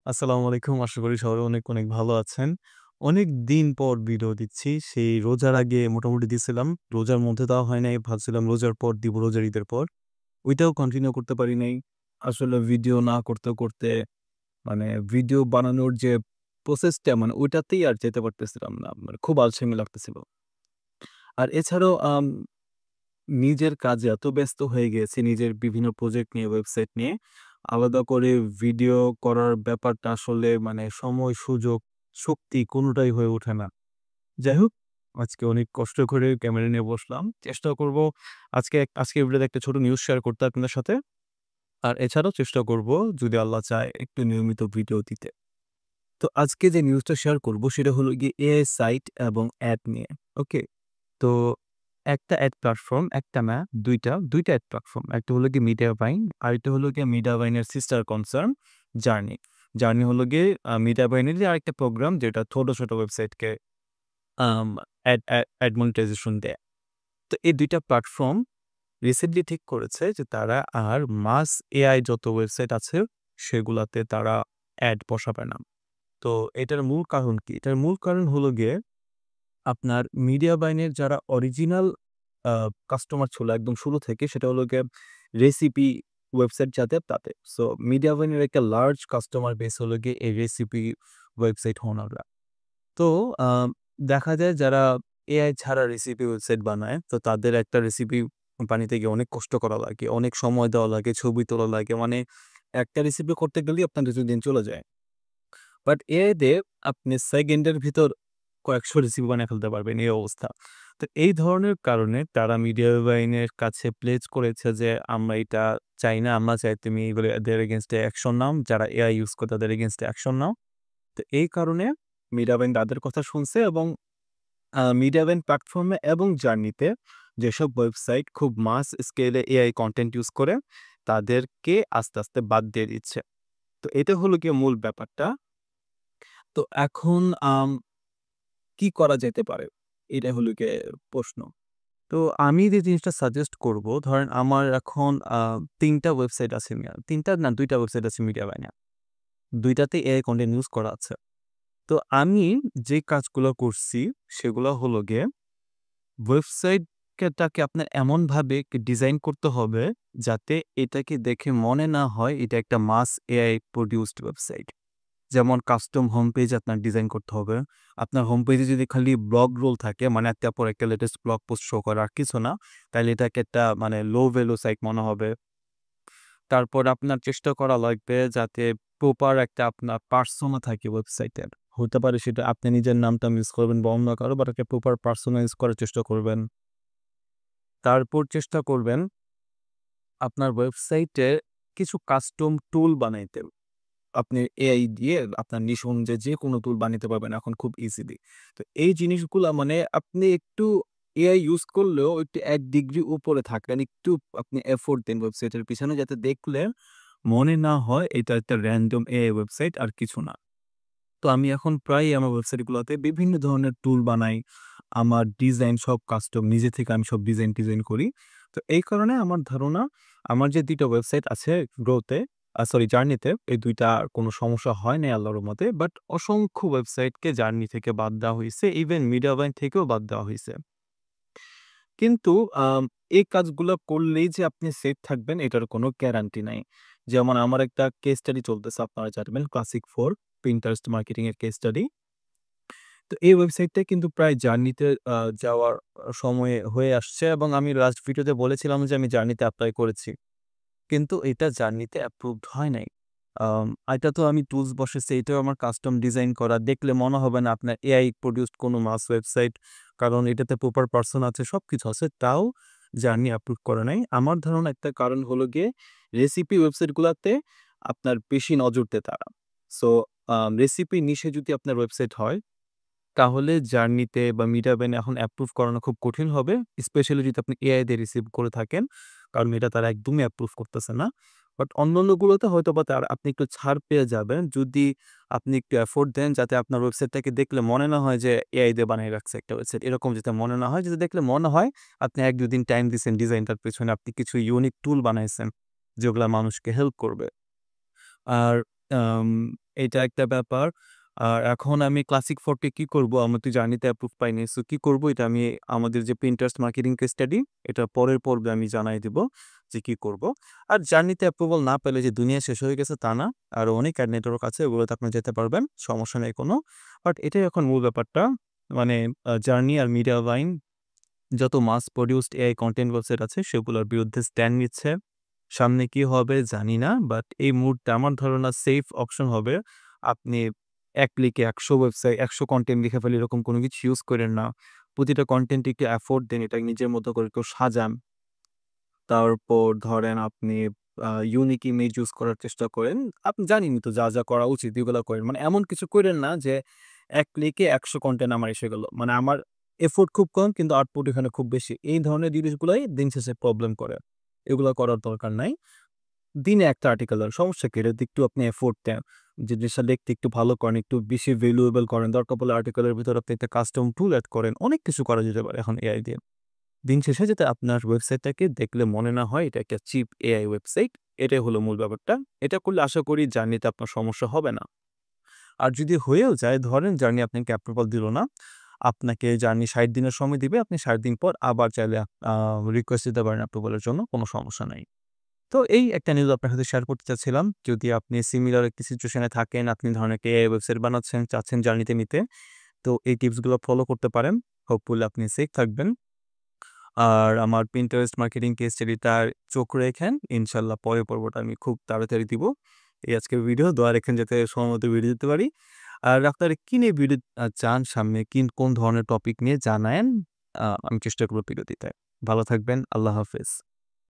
আসসালামু আলাইকুম। আশা করি সবাই অনেক ভালো আছেন। অনেক দিন পর ভিডিও দিচ্ছি। সেই রোজার আগে মোটামুটি দিছিলাম। রোজার মধ্যে দেওয়া হয় নাই। ভাবছিলাম রোজার পর দিব, রোজার ঈদের পর। ওইটাও কন্টিনিউ করতে পারি নাই। আসলে ভিডিও না করতে মানে ভিডিও বানানোর যে প্রসেসটা ওইটাতেই আর যেতে পারতেছিলাম না। খুব আলসেমি লাগতেছিল। আর এছাড়াও নিজের কাজে এত ব্যস্ত হয়ে গিয়েছি, নিজের বিভিন্ন প্রজেক্ট নিয়ে, ওয়েবসাইট নিয়ে, আলাদা করে ভিডিও করার ব্যাপারটা আসলে সময়, সুযোগ, শক্তি কোনটাই হয়ে ওঠে না। যাই হোক, আজকে অনেক কষ্ট করে ক্যামেরা নিয়ে বসলাম। চেষ্টা করব আজকের ভিডিওতে একটা ছোট নিউজ শেয়ার করতে আপনাদের সাথে। আর এছাড়াও চেষ্টা করব, যদি আল্লাহ চায়, একটু নিয়মিত ভিডিও দিতে। তো আজকে যে নিউজটা শেয়ার করব সেটা হলো গিয়ে এআই সাইট এবং অ্যাড নিয়ে। ওকে? তো একটা অ্যাড প্ল্যাটফর্ম, একটা না ২টা অ্যাড প্ল্যাটফর্ম। একটা হলো গিয়ে Mediavine, আরেকটা হলো গিয়ে Mediavine এর সিস্টার কনসার্ন জার্নি। জার্নি হলো গিয়ে Mediavine এরই আরেকটা প্রোগ্রাম, যেটা ছোট ওয়েবসাইটকে আম অ্যাড মনিটাইজেশন দেয়। তো এই ২ টা প্ল্যাটফর্ম রিসেন্টলি ঠিক করেছে যে তারা আর মাস এআই যত ওয়েবসাইট আছে সেগুলাতে তারা অ্যাড বসাবে না। তো এটার মূল কারণ কি? এটার মূল কারণ হলো গিয়ে আপনার Mediavine এর যারা অরিজিনাল আ কাস্টমার ছিল একদম শুরু থেকে, সেটা হলো গিয়ে রেসিপি ওয়েবসাইট যাদের, তাদের। সো Mediavine এর একটা লার্জ কাস্টমার বেস হলো গিয়ে এই রেসিপি ওয়েবসাইট ওনাররা। তো আ দেখা যায় যারা এআই ছাড়া রেসিপি ওয়েবসাইট বানায়, তো তাদের একটা রেসিপি বানাইতে গিয়ে অনেক কষ্ট করা লাগে, অনেক সময় দেওয়া লাগে, ছবি তোলা লাগে। একটা রেসিপি করতে গেলেই আপনার ২ দিন চলে যায়। বাট এআই দিয়ে আপনি সেকেন্ডের ভিতর কয়েকশো রেসিপি বানায় ফেলতে পারবেন, এই অবস্থা। তো এই ধরনের কারণে তারা Mediavine এর কাছে প্লেজ করেছে যে, "আমরা এটা চাই না। আমরা চাই তুমি এগুলো এদের এগেইনস্ট এ অ্যাকশন নাও। যারা এআই ইউজ করে তাদের এগেইনস্ট এ অ্যাকশন নাও।" তো এই কারণে Mediavine তাদের কথা শুনছে এবং Mediavine প্ল্যাটফর্মে এবং জার্নিতে যেসব ওয়েবসাইট খুব মাস স্কেলে এআই কনটেন্ট ইউজ করে, তাদেরকে আস্তে বাদ দিয়ে দিচ্ছে। তো এটা হলো গিয়ে মূল ব্যাপারটা। তো এখন কি করা যেতে পারে? এটা হলো গিয়ে প্রশ্ন। তো আমি যে জিনিসটা সাজেস্ট করব, ধরেন আমার এখন ৩ টা ওয়েবসাইট আছে, ৩ টা না ২ টা ওয়েবসাইট আছে Mediavine এ। ২ টাতে এআই কনটেন্ট ইউজ করা আছে। তো আমি যে কাজগুলো করছি সেগুলো হলো গিয়ে ওয়েবসাইটটাকে আপনার এমনভাবে ডিজাইন করতে হবে যাতে এটাকে দেখে মনে না হয় এটা একটা মাস এআই প্রডিউসড ওয়েবসাইট। যেমন কাস্টম হোম পেজ আপনার ডিজাইন করতে হবে। আপনার হোম পেজে যদি খালি ব্লগ রোল থাকে, একটার পর একটা লেটেস্ট ব্লগ পোস্ট শো করে আর কিছু না, তাইলে এটাকে একটা লো ভ্যালু সাইট মনে হবে। তারপর আপনার চেষ্টা করা লাগবে যাতে প্রপার একটা আপনার পার্সোনা থাকে ওয়েবসাইটের। হতে পারে সেটা আপনি নিজের নাম-টাম ইউজ করবেন বা অন্য কারো, বাট একটা প্রপার পার্সোনা ইউজ করার চেষ্টা করবেন। তারপর চেষ্টা করবেন আপনার ওয়েবসাইটে কিছু কাস্টম টুল বানাইতে। আপনি এআই দিয়ে আপনার নিশ অনুযায়ী যেকোনো টুল বানাতে পারবেন এখন খুব ইজিলি। তো এই জিনিসগুলা আপনি একটু এআই ইউজ করলেও একটু ১ ডিগ্রি উপরে থাকেন। একটু আপনি এফোর্ট দিন ওয়েবসাইটের পিছনে, যাতে দেখলে মনে না হয় এটা একটা র‍্যান্ডম এআই ওয়েবসাইট আর কিছু না। তো আমি এখন প্রায়ই আমার ওয়েবসাইটগুলোতে বিভিন্ন ধরনের টুল বানাই। আমার ডিজাইন সব কাস্টম, নিজে থেকে আমি সব ডিজাইন করি। তো এই কারণে আমার ধারণা, আমার যে ২ টা ওয়েবসাইট আছে গ্রোতে, জার্নিতে, এই ২ টা কোনো সমস্যা হয় নাই আল্লাহর রহমতে। বাট অসংখ্য ওয়েবসাইটকে জার্নি থেকে বাদ দেওয়া হইছে। ইভেন Mediavine থেকেও বাদ দেওয়া হইছে। কিন্তু এই কাজগুলা করলেই যে আপনি সেফ থাকবেন এটার কোনো গ্যারান্টি নাই। যেমন আমার একটা কেস স্টাডি চলতেছে, আপনারা জানবেন, ক্লাসিক 4 Pinterest মার্কেটিং এর কেস স্টাডি। তো এই ওয়েবসাইটটা কিন্তু প্রায় জার্নিতে যাওয়ার সময় হয়ে আসছে এবং আমি লাস্ট ভিডিওতে বলেছিলাম যে আমি জার্নিতে এপ্লাই করেছি। কিন্তু এটা জার্নিতে অ্যাপ্রুভড হয় নাই। এটা তো আমি টুলস বসাইছি, এটাও আমার কাস্টম ডিজাইন করা। দেখলে মনে হবে না আপনার এআই প্রডিউসড কোনো মাস ওয়েবসাইট। কারণ এটাতে প্রপার পারসন আছে, সবকিছু আছে। তাও জার্নি অ্যাপ্রুভ করে নাই। আমার ধারণা একটা কারণ হলো গিয়ে রেসিপি ওয়েবসাইটগুলাতে আপনার বেশি নজর দেয় তারা। সো রেসিপি নিশে যদি আপনার ওয়েবসাইট হয়, তাহলে জার্নিতে বা Mediavine এখন অ্যাপ্রুভ করানো খুব কঠিন হবে। স্পেশালি যদি আপনি এআই দিয়ে রিসিভ করে থাকেন। কারণ এটা তারা একদমই অ্যাপ্রুভ করতেছে না। বাট অন্যান্যগুলোতে হয়তোবা আপনি একটু ছাড় পেয়ে যাবেন যদি আপনি একটু এফোর্ট দেন, যাতে আপনার ওয়েবসাইটটাকে দেখলে মনে না হয় যে এআই দিয়ে বানিয়ে রাখছে একটা ওয়েবসাইট। এরকম যাতে মনে না হয়, যাতে দেখলে মনে হয় আপনি ১-২ দিন টাইম দিছেন ডিজাইনটার পেছনে। আপনি কিছু ইউনিক টুল বানাইছেন যেগুলা মানুষকে হেল্প করবে। আর আম এটা একটা ব্যাপার। আর এখন আমি ক্লাসিক 4 তে কি করব? আমার তো জার্নিতে অ্যাপ্রুভ পাইনি। সো কি করব? এটা আমি আমাদের যে Pinterest মার্কেটিং কেস স্টাডি, এটা পরের পর্বে আমি জানাই দিব যে কি করব। আর জার্নিতে অ্যাপ্রুভাল না পেলে যে দুনিয়া শেষ হয়ে গেছে তা না। আরো অনেক অ্যাড নেটওয়ার্ক আছে, ওগুলোতে আপনি যেতে পারবেন। সমস্যা নেই কোনো। বাট এটাই এখন মূল ব্যাপারটা। মানে জার্নি আর মিডিয়া বাইং যত মাস প্রডিউসড এআই কনটেন্ট ওয়েবসাইট আছে সেগুলোর বিরুদ্ধে স্ট্যান্ড নিচ্ছে। সামনে কি হবে জানি না। বাট এই মুহূর্তে আমার ধারণা সেফ অপশন হবে আপনি এক ক্লিকে ১০০ ওয়েবসাইট ১০০ কনটেন্ট লিখে ফেলে এরকম কোনো কিছু ইউজ কইরেন না। প্রতিটা কনটেন্টে একটু এফোর্ট দেন, এটা নিজের মতো করে কেউ সাজান। তারপর ধরেন আপনি ইউনিক ইমেজ ইউজ করার চেষ্টা করেন। আপনি জানেনই তো যা করা উচিত এগুলা করেন। মানে এমন কিছু কইরেন না যে এক ক্লিকে ১০০ কনটেন্ট আমার এসে গেল। মানে আমার এফোর্ট খুব কম কিন্তু আউটপুট এখানে খুব বেশি। এই ধরনের জিনিসগুলাই দিন শেষে প্রবলেম করে। এগুলা করার দরকার নাই। দিনে একটা আর্টিকেল দেন, সমস্যা কি? এটাতে একটু আপনি এফোর্ট দেন। যে জিনিসটা লিখতে একটু ভালো করেন, একটু বেশি ভ্যালুয়েবল করেন। দরকার পড়লে আর্টিকেলের ভিতরে আপনি একটা কাস্টম টুল এড করেন। অনেক কিছু করা যেতে পারে এখন এআই দিয়ে। দিন শেষে যাতে আপনার ওয়েবসাইটটাকে দেখলে মনে না হয় এটা একটা চিপ এআই ওয়েবসাইট, এটাই হলো মূল ব্যাপারটা। এটা করলে আশা করি জার্নিতে আপনার সমস্যা হবে না। আর যদি হয়েও যায় ধরেন জার্নি আপনাকে অ্যাপ্রুভাল দিল না, আপনাকে জার্নি ৬০ দিনের সময় দিবে। আপনি ৬০ দিন পর আবার চাইলে রিকোয়েস্ট দিতে পারেন অ্যাপ্রুভালের জন্য, কোনো সমস্যা নাই। তো এই একটা নিউজ আপনার সাথে শেয়ার করতে চাচ্ছিলাম। যদি আপনি সিমিলার একটি সিচুয়েশন এ থাকেন, আপনি ধরেন একটা এআই ওয়েবসাইট বানাচ্ছেন, চাচ্ছেন জার্নিতে নিতে, তো এই টিপসগুলো ফলো করতে পারেন। হোপফুলি আপনি সেফ থাকবেন। আর আমার Pinterest মার্কেটিং কেস স্টাডিটার চোখ রাখেন। ইনশাআল্লাহ পরের পর্বটা আমি খুব তাড়াতাড়ি দিব। এই আজকের ভিডিও, দোয়া রাখেন যাতে সময়মতো ভিডিও দিতে পারি। আর আপনারা কি নিয়ে ভিডিও চান সামনে, কোন ধরনের টপিক নিয়ে জানায়েন। আমি চেষ্টা করব ভিডিও দিতে। ভালো থাকবেন। আল্লাহ হাফেজ।